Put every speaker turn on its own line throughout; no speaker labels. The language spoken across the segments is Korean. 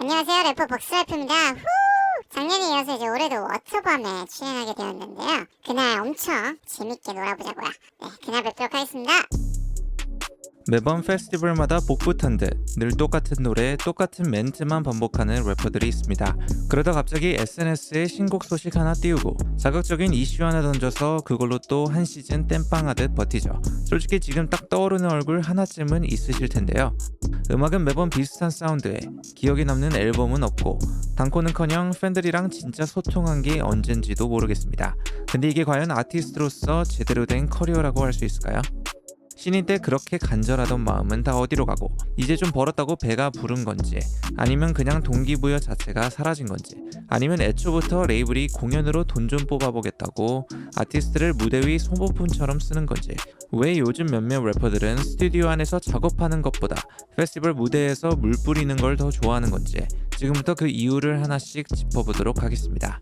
안녕하세요. 래퍼 박스라이프입니다. 후! 작년에 이어서 이제 올해도 워터밤에 출연하게 되었는데요. 그날 엄청 재밌게 놀아보자고요. 네, 그날 뵙도록 하겠습니다.
매번 페스티벌마다 복붙한 듯 늘 똑같은 노래, 똑같은 멘트만 반복하는 래퍼들이 있습니다. 그러다 갑자기 SNS에 신곡 소식 하나 띄우고 자극적인 이슈 하나 던져서 그걸로 또 한 시즌 땜빵하듯 버티죠. 솔직히 지금 딱 떠오르는 얼굴 하나쯤은 있으실 텐데요. 음악은 매번 비슷한 사운드에 기억에 남는 앨범은 없고 단코는커녕 팬들이랑 진짜 소통한 게 언젠지도 모르겠습니다. 근데 이게 과연 아티스트로서 제대로 된 커리어라고 할 수 있을까요? 신인 때 그렇게 간절하던 마음은 다 어디로 가고 이제 좀 벌었다고 배가 부른 건지, 아니면 그냥 동기부여 자체가 사라진 건지, 아니면 애초부터 레이블이 공연으로 돈 좀 뽑아보겠다고 아티스트를 무대 위 소모품처럼 쓰는 건지, 왜 요즘 몇몇 래퍼들은 스튜디오 안에서 작업하는 것보다 페스티벌 무대에서 물 뿌리는 걸 더 좋아하는 건지, 지금부터 그 이유를 하나씩 짚어보도록 하겠습니다.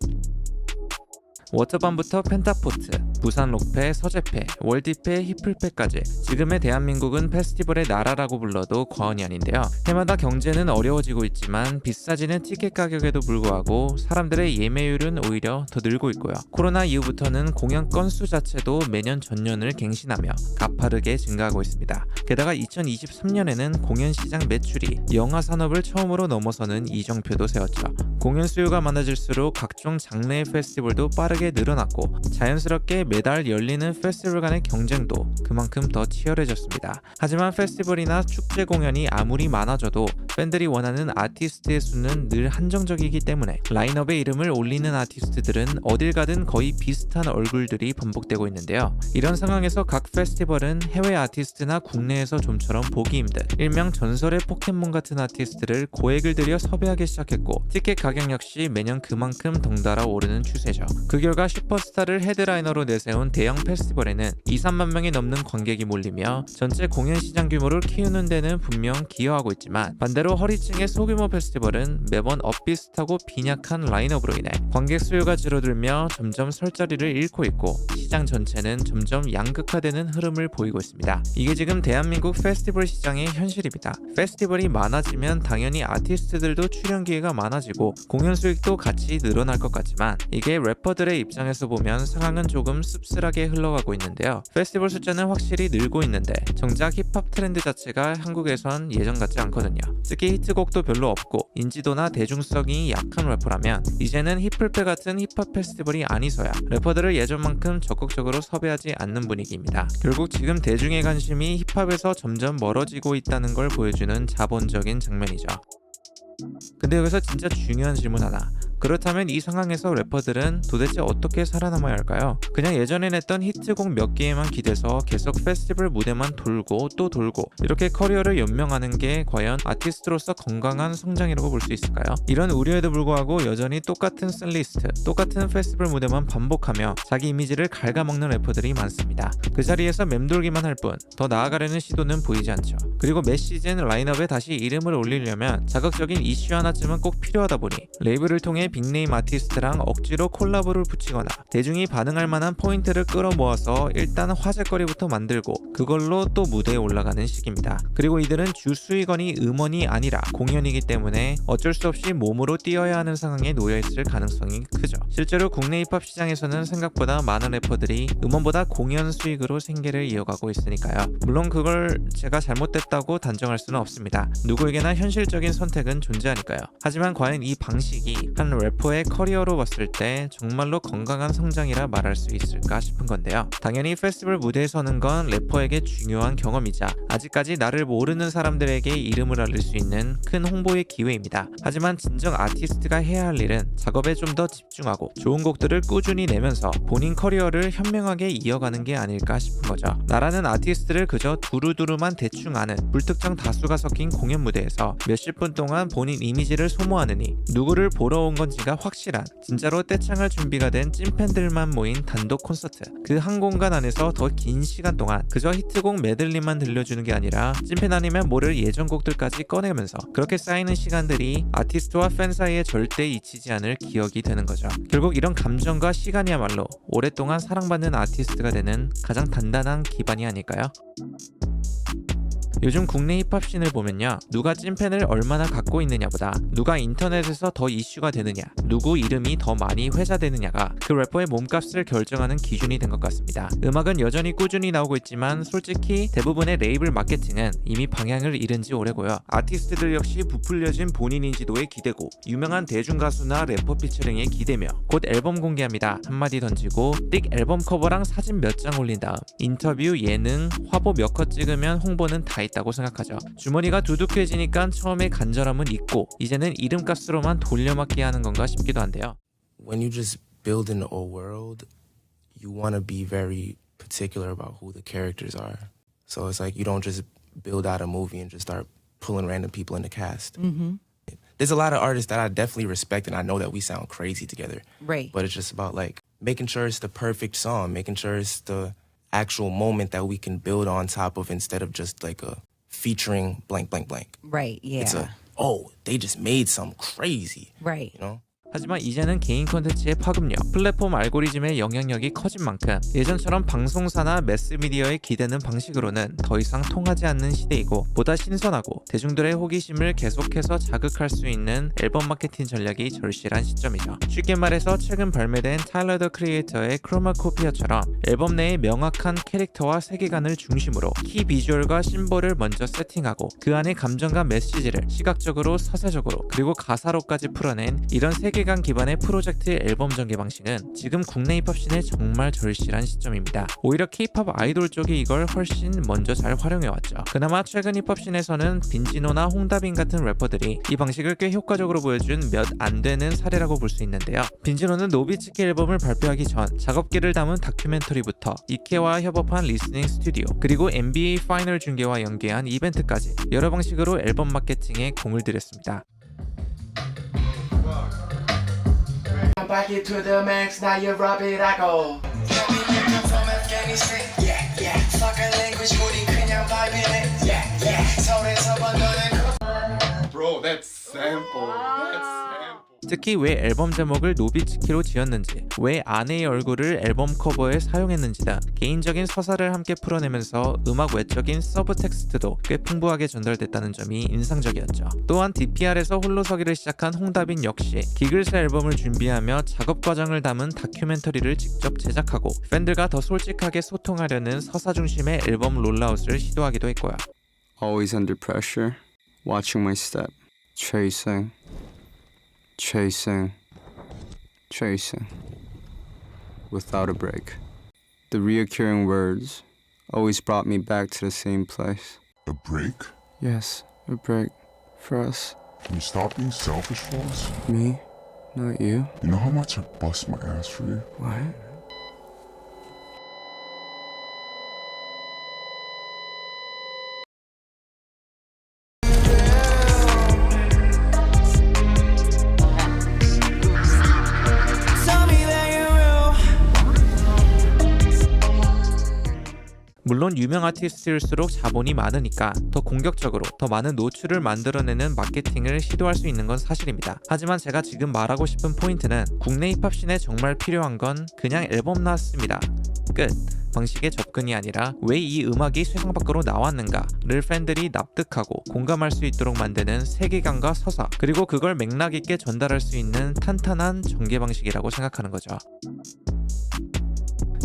워터밤부터 펜타포트, 부산 록패, 서재패, 월드패, 히플패까지 지금의 대한민국은 페스티벌의 나라라고 불러도 과언이 아닌데요. 해마다 경제는 어려워지고 있지만 비싸지는 티켓 가격에도 불구하고 사람들의 예매율은 오히려 더 늘고 있고요. 코로나 이후부터는 공연 건수 자체도 매년 전년을 갱신하며 가파르게 증가하고 있습니다. 게다가 2023년에는 공연 시장 매출이 영화 산업을 처음으로 넘어서는 이정표도 세웠죠. 공연 수요가 많아질수록 각종 장르의 페스티벌도 빠르게 늘어났고 자연스럽게 매달 열리는 페스티벌 간의 경쟁도 그만큼 더 치열해졌습니다. 하지만 페스티벌이나 축제 공연이 아무리 많아져도 팬들이 원하는 아티스트의 수는 늘 한정적이기 때문에 라인업에 이름을 올리는 아티스트들은 어딜 가든 거의 비슷한 얼굴들이 반복되고 있는데요. 이런 상황에서 각 페스티벌은 해외 아티스트나 국내에서 좀처럼 보기 힘든 일명 전설의 포켓몬 같은 아티스트를 고액을 들여 섭외하기 시작했고, 티켓 가격 역시 매년 그만큼 덩달아 오르는 추세죠. 그 결과 슈퍼스타를 헤드라이너로 내세운 대형 페스티벌에는 2-3만 명이 넘는 관객이 몰리며 전체 공연 시장 규모를 키우는 데는 분명 기여하고 있지만, 반대로 허리층의 소규모 페스티벌은 매번 엇비슷하고 빈약한 라인업으로 인해 관객 수요가 줄어들며 점점 설 자리를 잃고 있고 시장 전체는 점점 양극화되는 흐름을 보이고 있습니다. 이게 지금 대한민국 페스티벌 시장의 현실입니다. 페스티벌이 많아지면 당연히 아티스트들도 출연 기회가 많아지고 공연 수익도 같이 늘어날 것 같지만, 이게 래퍼들의 입장에서 보면 상황은 조금 씁쓸하게 흘러가고 있는데요. 페스티벌 숫자는 확실히 늘고 있는데 정작 힙합 트렌드 자체가 한국에선 예전 같지 않거든요. 특히 히트곡도 별로 없고 인지도나 대중성이 약한 래퍼라면 이제는 히플패 같은 힙합 페스티벌이 아니서야 래퍼들을 예전만큼 적극적으로 섭외하지 않는 분위기입니다. 결국 지금 대중의 관심이 힙합에서 점점 멀어지고 있다는 걸 보여주는 자본적인 장면이죠. 근데 여기서 진짜 중요한 질문 하나. 그렇다면 이 상황에서 래퍼들은 도대체 어떻게 살아남아야 할까요? 그냥 예전에 냈던 히트곡 몇 개에만 기대서 계속 페스티벌 무대만 돌고 또 돌고 이렇게 커리어를 연명하는 게 과연 아티스트로서 건강한 성장이라고 볼 수 있을까요? 이런 우려에도 불구하고 여전히 똑같은 셀리스트, 똑같은 페스티벌 무대만 반복하며 자기 이미지를 갉아먹는 래퍼들이 많습니다. 그 자리에서 맴돌기만 할 뿐 더 나아가려는 시도는 보이지 않죠. 그리고 매 시즌 라인업에 다시 이름을 올리려면 자극적인 이슈 하나쯤은 꼭 필요하다 보니 레이블을 통해 빅네임 아티스트랑 억지로 콜라보를 붙이거나 대중이 반응할 만한 포인트를 끌어모아서 일단 화제거리부터 만들고 그걸로 또 무대에 올라가는 식입니다. 그리고 이들은 주 수익원이 음원이 아니라 공연이기 때문에 어쩔 수 없이 몸으로 뛰어야 하는 상황에 놓여있을 가능성이 크죠. 실제로 국내 힙합 시장에서는 생각보다 많은 래퍼들이 음원보다 공연 수익으로 생계를 이어가고 있으니까요. 물론 그걸 제가 잘못됐다고 단정할 수는 없습니다. 누구에게나 현실적인 선택은 존재하니까요. 하지만 과연 이 방식이 한 래퍼의 커리어로 봤을 때 정말로 건강한 성장이라 말할 수 있을까 싶은 건데요. 당연히 페스티벌 무대에 서는 건 래퍼에게 중요한 경험이자 아직까지 나를 모르는 사람들에게 이름을 알릴 수 있는 큰 홍보의 기회입니다. 하지만 진정 아티스트가 해야 할 일은 작업에 좀 더 집중하고 좋은 곡들을 꾸준히 내면서 본인 커리어를 현명하게 이어가는 게 아닐까 싶은 거죠. 나라는 아티스트를 그저 두루두루만 대충 아는 불특정 다수가 섞인 공연 무대에서 몇십 분 동안 본인 이미지를 소모하느니 누구를 보러 온 건지가 확실한 진짜로 떼창할 준비가 된 찐팬들만 모인 단독 콘서트, 그 한 공간 안에서 더 긴 시간 동안 그저 히트곡 메들리만 들려주는 게 아니라 찐팬 아니면 모를 예전 곡들까지 꺼내면서 그렇게 쌓이는 시간들이 아티스트와 팬 사이에 절대 잊히지 않을 기억이 되는 거죠. 결국 이런 감정과 시간이야말로 오랫동안 사랑받는 아티스트가 되는 가장 단단한 기반이 아닐까요? 요즘 국내 힙합 씬을 보면요, 누가 찐팬을 얼마나 갖고 있느냐보다 누가 인터넷에서 더 이슈가 되느냐, 누구 이름이 더 많이 회자되느냐가 그 래퍼의 몸값을 결정하는 기준이 된 것 같습니다. 음악은 여전히 꾸준히 나오고 있지만 솔직히 대부분의 레이블 마케팅은 이미 방향을 잃은 지 오래고요. 아티스트들 역시 부풀려진 본인 인지도에 기대고 유명한 대중 가수나 래퍼 피처링에 기대며 곧 앨범 공개합니다 한마디 던지고 띡 앨범 커버랑 사진 몇 장 올린 다음 인터뷰, 예능, 화보 몇 컷 찍으면 홍보는 다 있다고 생각하죠. 주머니가 두둑해지니까 처음에 간절함은 있고 이제는 이름값으로만 돌려막기 하는 건가 싶기도 한데요.
When you just build in a world, you want to be very particular about who the characters are. So it's like you don't just build out a movie and just start pulling random people in the cast.
Mm-hmm.
There's a lot of artists that I definitely respect and I know that we sound crazy together.
Right.
But it's just about like making sure it's the perfect song, making sure it's the actual moment that we can build on top of instead of just like a featuring blank, blank, blank.
Right, yeah.
It's a, oh, they just made something crazy.
Right.
You know?
하지만 이제는 개인 콘텐츠의 파급력, 플랫폼 알고리즘의 영향력이 커진 만큼 예전처럼 방송사나 매스미디어에 기대는 방식으로는 더 이상 통하지 않는 시대이고 보다 신선하고 대중들의 호기심을 계속해서 자극할 수 있는 앨범 마케팅 전략이 절실한 시점이죠. 쉽게 말해서 최근 발매된 타일러 더 크리에이터의 크로마코피아처럼 앨범 내의 명확한 캐릭터와 세계관을 중심으로 키 비주얼과 심볼을 먼저 세팅하고 그 안에 감정과 메시지를 시각적으로, 서사적으로, 그리고 가사로까지 풀어낸 이런 세계관 기반의 프로젝트의 앨범 전개 방식은 지금 국내 힙합 씬에 정말 절실한 시점입니다. 오히려 K-팝 아이돌 쪽이 이걸 훨씬 먼저 잘 활용해왔죠. 그나마 최근 힙합 씬에서는 빈지노나 홍다빈 같은 래퍼들이 이 방식을 꽤 효과적으로 보여준 몇 안 되는 사례라고 볼 수 있는데요. 빈지노는 노비츠키 앨범을 발표하기 전 작업기를 담은 다큐멘터리부터 이케와 협업한 리스닝 스튜디오, 그리고 NBA 파이널 중계와 연계한 이벤트까지 여러 방식으로 앨범 마케팅에 공을 들였습니다.
Back it to the max, now you rub it, I go. From Afghanistan, yeah, yeah. Fucking language, 우리 그냥 vibe이네, yeah, yeah. 서울에서 번도는
Bro, that's sample. That's sample.
특히 왜 앨범 제목을 노비츠키로 지었는지, 왜 아내의 얼굴을 앨범 커버에 사용했는지 등 개인적인 서사를 함께 풀어내면서 음악 외적인 서브 텍스트도 꽤 풍부하게 전달됐다는 점이 인상적이었죠. 또한 DPR에서 홀로서기를 시작한 홍다빈 역시 기글스 앨범을 준비하며 작업 과정을 담은 다큐멘터리를 직접 제작하고 팬들과 더 솔직하게 소통하려는 서사 중심의 앨범 롤라웃을 시도하기도 했고요.
Always under pressure, watching my step, chasing, chasing, chasing, without a break. The reoccurring words always brought me back to the same place.
A break?
Yes, a break for us.
Can you stop being selfish for us?
Me, not you.
You know how much I bust my ass for you?
What?
물론 유명 아티스트일수록 자본이 많으니까 더 공격적으로 더 많은 노출을 만들어내는 마케팅을 시도할 수 있는 건 사실입니다. 하지만 제가 지금 말하고 싶은 포인트는 국내 힙합 씬에 정말 필요한 건 그냥 앨범 나왔습니다, 끝 방식의 접근이 아니라 왜 이 음악이 세상 밖으로 나왔는가를 팬들이 납득하고 공감할 수 있도록 만드는 세계관과 서사, 그리고 그걸 맥락 있게 전달할 수 있는 탄탄한 전개 방식이라고 생각하는 거죠.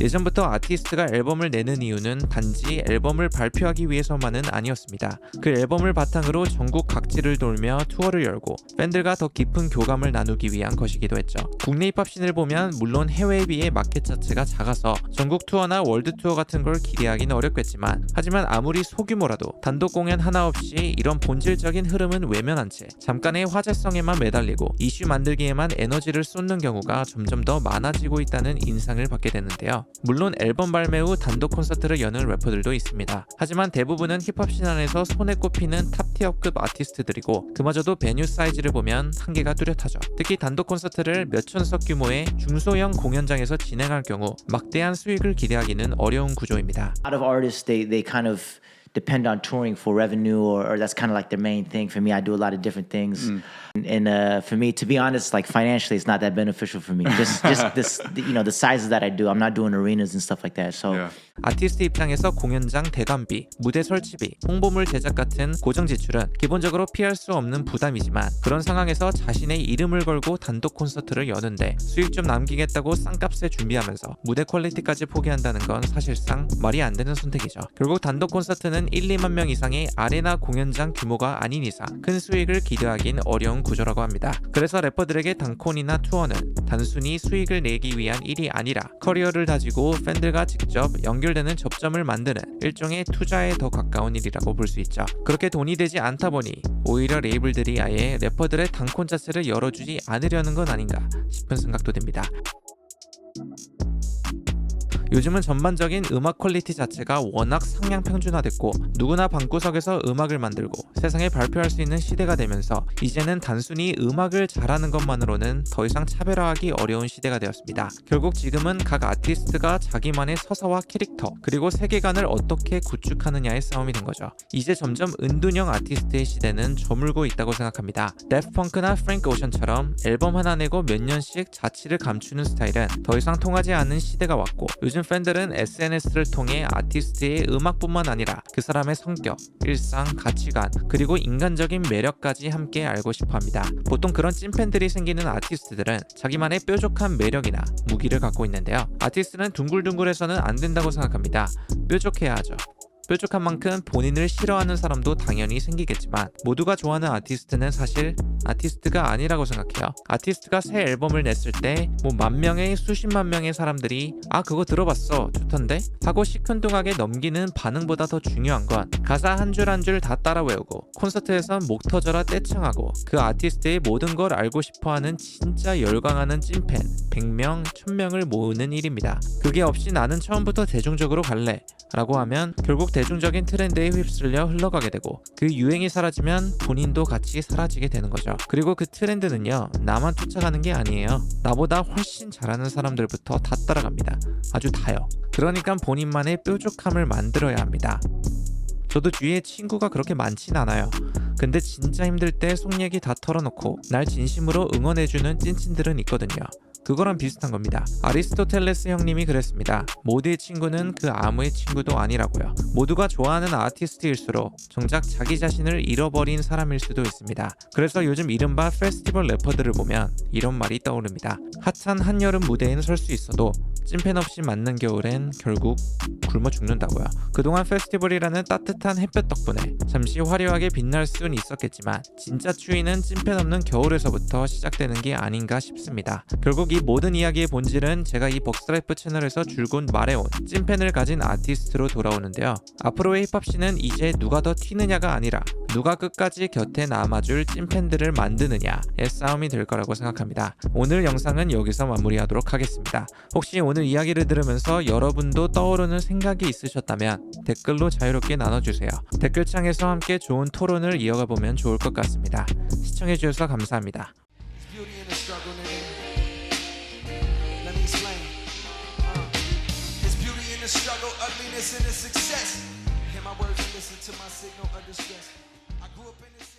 예전부터 아티스트가 앨범을 내는 이유는 단지 앨범을 발표하기 위해서만은 아니었습니다. 그 앨범을 바탕으로 전국 각지를 돌며 투어를 열고 팬들과 더 깊은 교감을 나누기 위한 것이기도 했죠. 국내 힙합 씬을 보면 물론 해외에 비해 마켓 자체가 작아서 전국 투어나 월드 투어 같은 걸 기대하기는 어렵겠지만, 하지만 아무리 소규모라도 단독 공연 하나 없이 이런 본질적인 흐름은 외면한 채 잠깐의 화제성에만 매달리고 이슈 만들기에만 에너지를 쏟는 경우가 점점 더 많아지고 있다는 인상을 받게 되는데요. 물론 앨범 발매 후 단독 콘서트를 여는 래퍼들도 있습니다. 하지만 대부분은 힙합 씬 안에서 손에 꼽히는 탑티어급 아티스트들이고 그마저도 베뉴 사이즈를 보면 한계가 뚜렷하죠. 특히 단독 콘서트를 몇천석 규모의 중소형 공연장에서 진행할 경우 막대한 수익을 기대하기는 어려운 구조입니다.
A lot of artists, they kind of depend on touring for revenue, or that's kind of like their main thing. For me, I do a lot of different things, and for me, to be honest, like financially, it's not that beneficial for me. Just this, you know, the sizes that I do. I'm not doing arenas and stuff like that. So
아티스트 입장에서 공연장 대관비, 무대 설치비, 홍보물 제작 같은 고정 지출은 기본적으로 피할 수 없는 부담이지만 그런 상황에서 자신의 이름을 걸고 단독 콘서트를 여는데 수익 좀 남기겠다고 싼값에 준비하면서 무대 퀄리티까지 포기한다는 건 사실상 말이 안 되는 선택이죠. 결국 단독 콘서트는 1-2만 명 이상의 아레나 공연장 규모가 아닌 이상 큰 수익을 기대하긴 어려운 구조라고 합니다. 그래서 래퍼들에게 단콘이나 투어는 단순히 수익을 내기 위한 일이 아니라 커리어를 다지고 팬들과 직접 연결되는 접점을 만드는 일종의 투자에 더 가까운 일이라고 볼 수 있죠. 그렇게 돈이 되지 않다 보니 오히려 레이블들이 아예 래퍼들의 단콘 자체를 열어주지 않으려는 건 아닌가 싶은 생각도 듭니다. 요즘은 전반적인 음악 퀄리티 자체가 워낙 상향 평준화됐고 누구나 방구석에서 음악을 만들고 세상에 발표할 수 있는 시대가 되면서 이제는 단순히 음악을 잘하는 것만으로는 더 이상 차별화하기 어려운 시대가 되었습니다. 결국 지금은 각 아티스트가 자기만의 서사와 캐릭터 그리고 세계관을 어떻게 구축하느냐의 싸움이 된 거죠. 이제 점점 은둔형 아티스트의 시대는 저물고 있다고 생각합니다. 데프트 펑크나 프랭크 오션처럼 앨범 하나 내고 몇 년씩 자취를 감추는 스타일은 더 이상 통하지 않는 시대가 왔고 요즘 팬들은 SNS를 통해 아티스트의 음악뿐만 아니라 그 사람의 성격, 일상, 가치관, 그리고 인간적인 매력까지 함께 알고 싶어합니다. 보통 그런 찐팬들이 생기는 아티스트들은 자기만의 뾰족한 매력이나 무기를 갖고 있는데요. 아티스트는 둥글둥글해서는 안 된다고 생각합니다. 뾰족해야 하죠. 뾰족한 만큼 본인을 싫어하는 사람도 당연히 생기겠지만 모두가 좋아하는 아티스트는 사실 아티스트가 아니라고 생각해요. 아티스트가 새 앨범을 냈을 때 뭐 만 명의 수십만 명의 사람들이 아 그거 들어봤어 좋던데 하고 시큰둥하게 넘기는 반응보다 더 중요한 건 가사 한 줄 한 줄 다 따라 외우고 콘서트에선 목 터져라 떼창하고 그 아티스트의 모든 걸 알고 싶어하는 진짜 열광하는 찐팬 100명, 1000명을 모으는 일입니다. 그게 없이 나는 처음부터 대중적으로 갈래 라고 하면 결국 대중적인 트렌드에 휩쓸려 흘러가게 되고 그 유행이 사라지면 본인도 같이 사라지게 되는 거죠. 그리고 그 트렌드는요 나만 쫓아가는 게 아니에요. 나보다 훨씬 잘하는 사람들부터 다 따라갑니다. 아주 다요. 그러니까 본인만의 뾰족함을 만들어야 합니다. 저도 주위에 친구가 그렇게 많진 않아요. 근데 진짜 힘들 때 속 얘기 다 털어놓고 날 진심으로 응원해주는 찐친들은 있거든요. 그거랑 비슷한 겁니다. 아리스토텔레스 형님이 그랬습니다. 모두의 친구는 그 아무의 친구도 아니라고요. 모두가 좋아하는 아티스트일수록 정작 자기 자신을 잃어버린 사람일 수도 있습니다. 그래서 요즘 이른바 페스티벌 래퍼들을 보면 이런 말이 떠오릅니다. 핫한 한여름 무대에는 설 수 있어도 찐팬 없이 맞는 겨울엔 결국 굶어 죽는다고요. 그동안 페스티벌이라는 따뜻한 햇볕 덕분에 잠시 화려하게 빛날 수는 있었겠지만 진짜 추위는 찐팬 없는 겨울에서부터 시작되는 게 아닌가 싶습니다. 결국 이 모든 이야기의 본질은 제가 이 벅스라이프 채널에서 줄곧 말해온 찐팬을 가진 아티스트로 돌아오는데요. 앞으로의 힙합씬은 이제 누가 더 튀느냐가 아니라 누가 끝까지 곁에 남아줄 찐팬들을 만드느냐의 싸움이 될 거라고 생각합니다. 오늘 영상은 여기서 마무리하도록 하겠습니다. 혹시 오늘 이야기를 들으면서 여러분도 떠오르는 생각이 있으셨다면 댓글로 자유롭게 나눠주세요. 댓글창에서 함께 좋은 토론을 이어가 보면 좋을 것 같습니다. 시청해주셔서 감사합니다.
Struggle, ugliness, and the success. Hear my words and listen to my signal of distress. I grew up in the city.